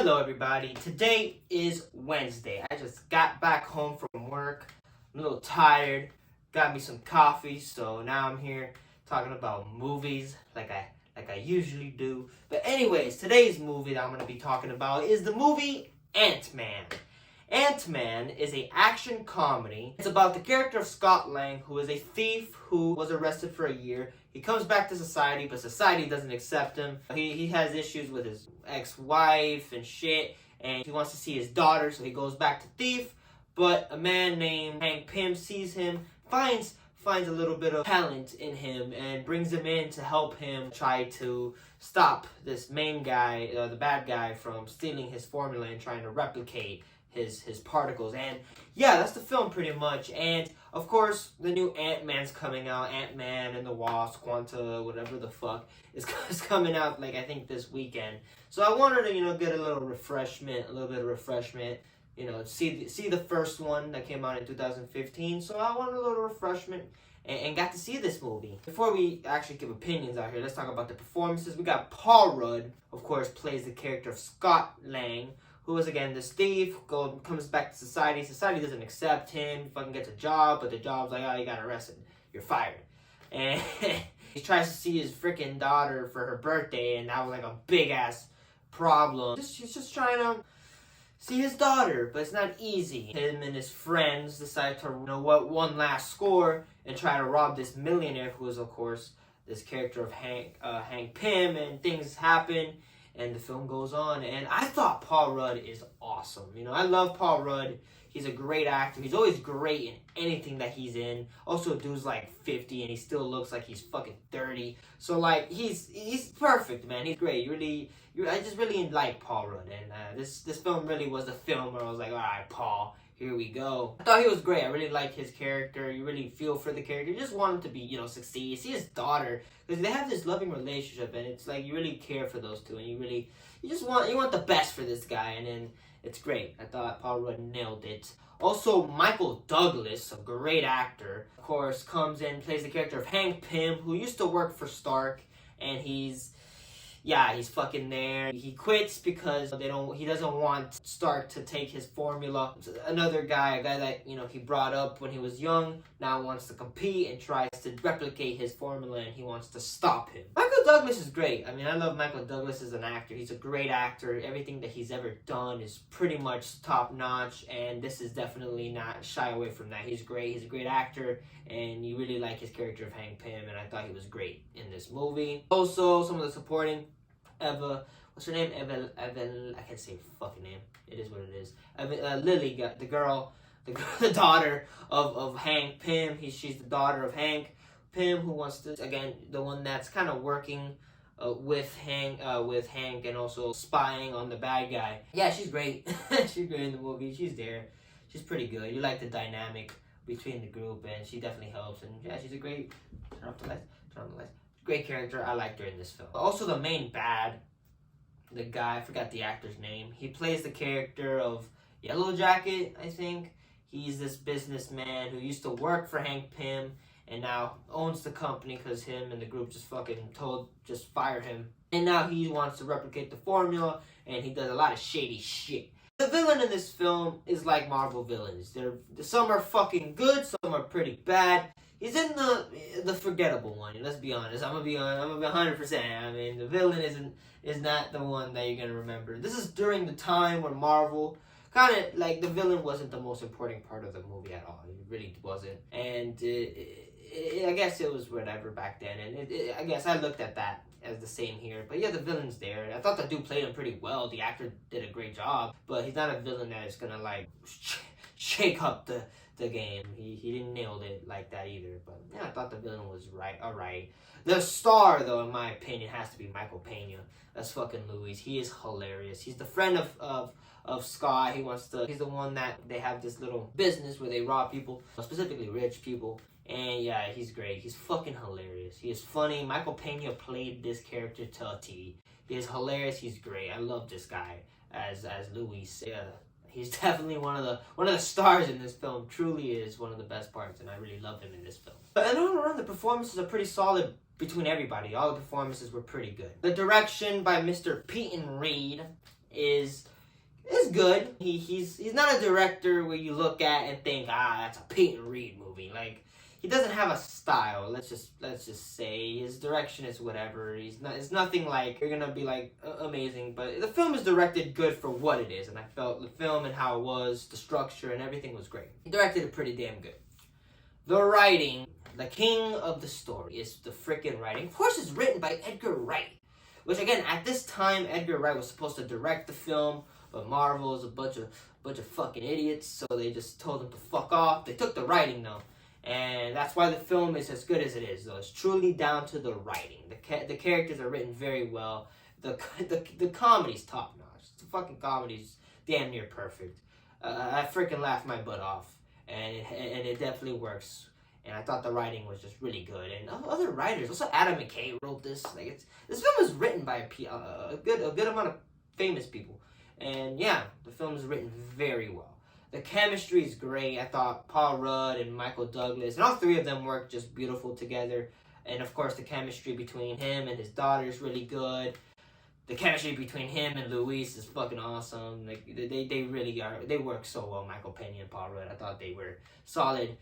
Hello everybody, today is Wednesday. I just got back home from work. I'm a little tired, got me some coffee, so now I'm here talking about movies like I usually do. But anyways, today's movie that I'm going to be talking about is the movie Ant-Man. Ant-Man is an action comedy. It's about the character of Scott Lang, who is a thief who was arrested for a year. He comes back to society, but society doesn't accept him. He has issues with his ex-wife and shit, and he wants to see his daughter, so he goes back to thief. But a man named Hank Pym sees him, finds a little bit of talent in him, and brings him in to help him try to stop this main guy, the bad guy, from stealing his formula and trying to replicate his particles. And yeah, that's the film pretty much. And of course, the new Ant-Man's coming out. Ant-Man and the Wasp, Quanta, whatever the fuck, is coming out, like, I think this weekend. So I wanted to, get a little bit of refreshment. See the first one that came out in 2015. So I wanted a little refreshment and got to see this movie. Before we actually give opinions out here, let's talk about the performances. We got Paul Rudd, of course, plays the character of Scott Lang, who is, again, this thief, comes back to society. Society doesn't accept him. He fucking gets a job, but the job's like, oh, you got arrested. You're fired. And he tries to see his freaking daughter for her birthday, and that was like a big-ass problem. He's just trying to see his daughter, but it's not easy. Him and his friends decide to, one last score and try to rob this millionaire, who is, of course, this character of Hank Pym, and things happen. And the film goes on, and I thought Paul Rudd is awesome. I love Paul Rudd. He's a great actor. He's always great in anything that he's in. Also, dude's like 50, and he still looks like he's fucking 30. So, like, he's perfect, man. He's great. I just really like Paul Rudd, and this film really was the film where I was like, all right, Paul, here we go. I thought he was great. I really like his character. You really feel for the character. You just want him to be, succeed. See his daughter, because they have this loving relationship, and it's like you really care for those two, and you want the best for this guy, and then it's great. I thought Paul Rudd nailed it. Also, Michael Douglas, a great actor, of course, comes in, plays the character of Hank Pym, who used to work for Stark, and he's fucking there. He quits because he doesn't want Stark to take his formula. Another guy, a guy that, he brought up when he was young, now wants to compete and tries to replicate his formula, and he wants to stop him. Michael Douglas is great. I love Michael Douglas as an actor. He's a great actor. Everything that he's ever done is pretty much top notch, and this is definitely not shy away from that. He's great. He's a great actor, and you really like his character of Hank Pym, and I thought he was great in this movie. Also, some of the supporting, what's her name? I can't say her fucking name. It is what it is. Lily, the girl, the daughter of Hank Pym. She's the daughter of Hank Pym, who wants to, again, the one that's kind of working with Hank and also spying on the bad guy. Yeah, she's great. She's great in the movie. She's there. She's pretty good. You like the dynamic between the group, and she definitely helps. And yeah, she's a great. Turn off the lights. Great character. I liked her in this film. Also, the main bad, the guy, I forgot the actor's name. He plays the character of Yellow Jacket, I think. He's this businessman who used to work for Hank Pym and now owns the company because him and the group just fire him. And now he wants to replicate the formula, and he does a lot of shady shit. The villain in this film is like Marvel villains. Some are fucking good, some are pretty bad. He's in the forgettable one. Let's be honest. I'm gonna be 100%. The villain is not the one that you're gonna remember. This is during the time when Marvel kind of like the villain wasn't the most important part of the movie at all. It really wasn't. And I guess it was whatever back then. And I guess I looked at that as the same here. But yeah, the villain's there. I thought the dude played him pretty well. The actor did a great job. But he's not a villain that is gonna like shake up the game. He didn't nail it like that either. But yeah, I thought the villain was alright. The star, though, in my opinion, has to be Michael Pena. That's fucking Louis. He is hilarious. He's the friend of Scott. He's the one that they have this little business where they rob people, specifically rich people. And yeah, he's great. He's fucking hilarious. He is funny. Michael Pena played this character to a T. He is hilarious. He's great. I love this guy as Louis. Yeah. He's definitely one of the stars in this film. Truly is one of the best parts, and I really love him in this film. But in overall, the performances are pretty solid between everybody. All the performances were pretty good. The direction by Mr. Peyton Reed is It's good. He's not a director where you look at and think, that's a Peyton Reed movie. Like, he doesn't have a style. Let's just say his direction is whatever. It's nothing like you're gonna be like amazing. But the film is directed good for what it is, and I felt the film and how it was, the structure and everything was great. He directed it pretty damn good. The writing, the king of the story, is the freaking writing. Of course, it's written by Edgar Wright, which again, at this time, Edgar Wright was supposed to direct the film, but Marvel is a bunch of fucking idiots, so they just told him to fuck off. They took the writing though, and that's why the film is as good as it is. Though it's truly down to the writing. The characters are written very well. The comedy's top notch. The fucking comedy's damn near perfect. I freaking laughed my butt off. And it definitely works. And I thought the writing was just really good. And other writers, also Adam McKay wrote this. Like this film was written by a good amount of famous people. And yeah, the film is written very well. The chemistry is great. I thought Paul Rudd and Michael Douglas, and all three of them worked just beautiful together. And of course, the chemistry between him and his daughter is really good. The chemistry between him and Luis is fucking awesome. Like they really are. They work so well. Michael Pena and Paul Rudd. I thought they were solid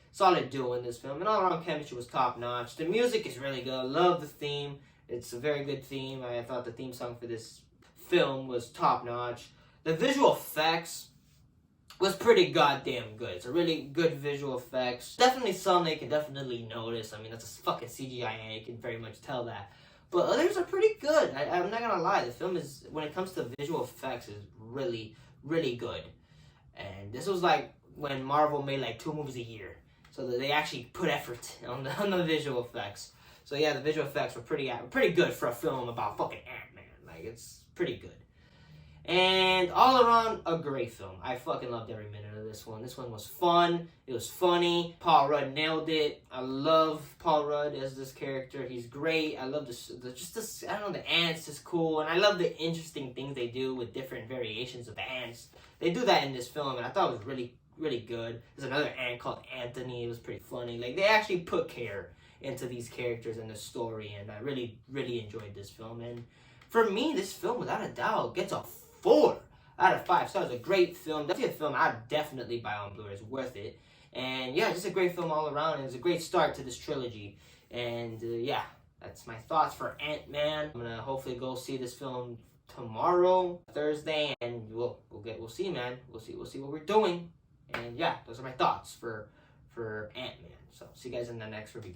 duo in this film. And all around chemistry was top notch. The music is really good. I love the theme. It's a very good theme. I thought the theme song for this film was top notch. The visual effects was pretty goddamn good. It's a really good visual effects. Definitely some they can definitely notice. I mean, that's a fucking CGI, and you can very much tell that. But others are pretty good. I'm not gonna lie. The film is, when it comes to visual effects, is really, really good. And this was like when Marvel made like 2 movies a year, so that they actually put effort on the visual effects. So yeah, the visual effects were pretty good for a film about fucking Ant-Man. Like, it's pretty good. And all around, a great film. I fucking loved every minute of this one. This one was fun. It was funny. Paul Rudd nailed it. I love Paul Rudd as this character. He's great. I love I don't know, the ants is cool. And I love the interesting things they do with different variations of the ants. They do that in this film, and I thought it was really, really good. There's another ant called Anthony. It was pretty funny. Like, they actually put care into these characters and the story, and I really, really enjoyed this film. And for me, this film, without a doubt, gets a 4 out of 5 stars. A great film. Definitely a film I'd definitely buy on Blu-ray. It's worth it. And yeah, just a great film all around. And it's a great start to this trilogy. And yeah, that's my thoughts for Ant-Man. I'm gonna hopefully go see this film tomorrow, Thursday, and we'll see, man. We'll see what we're doing. And yeah, those are my thoughts for Ant-Man. So see you guys in the next review.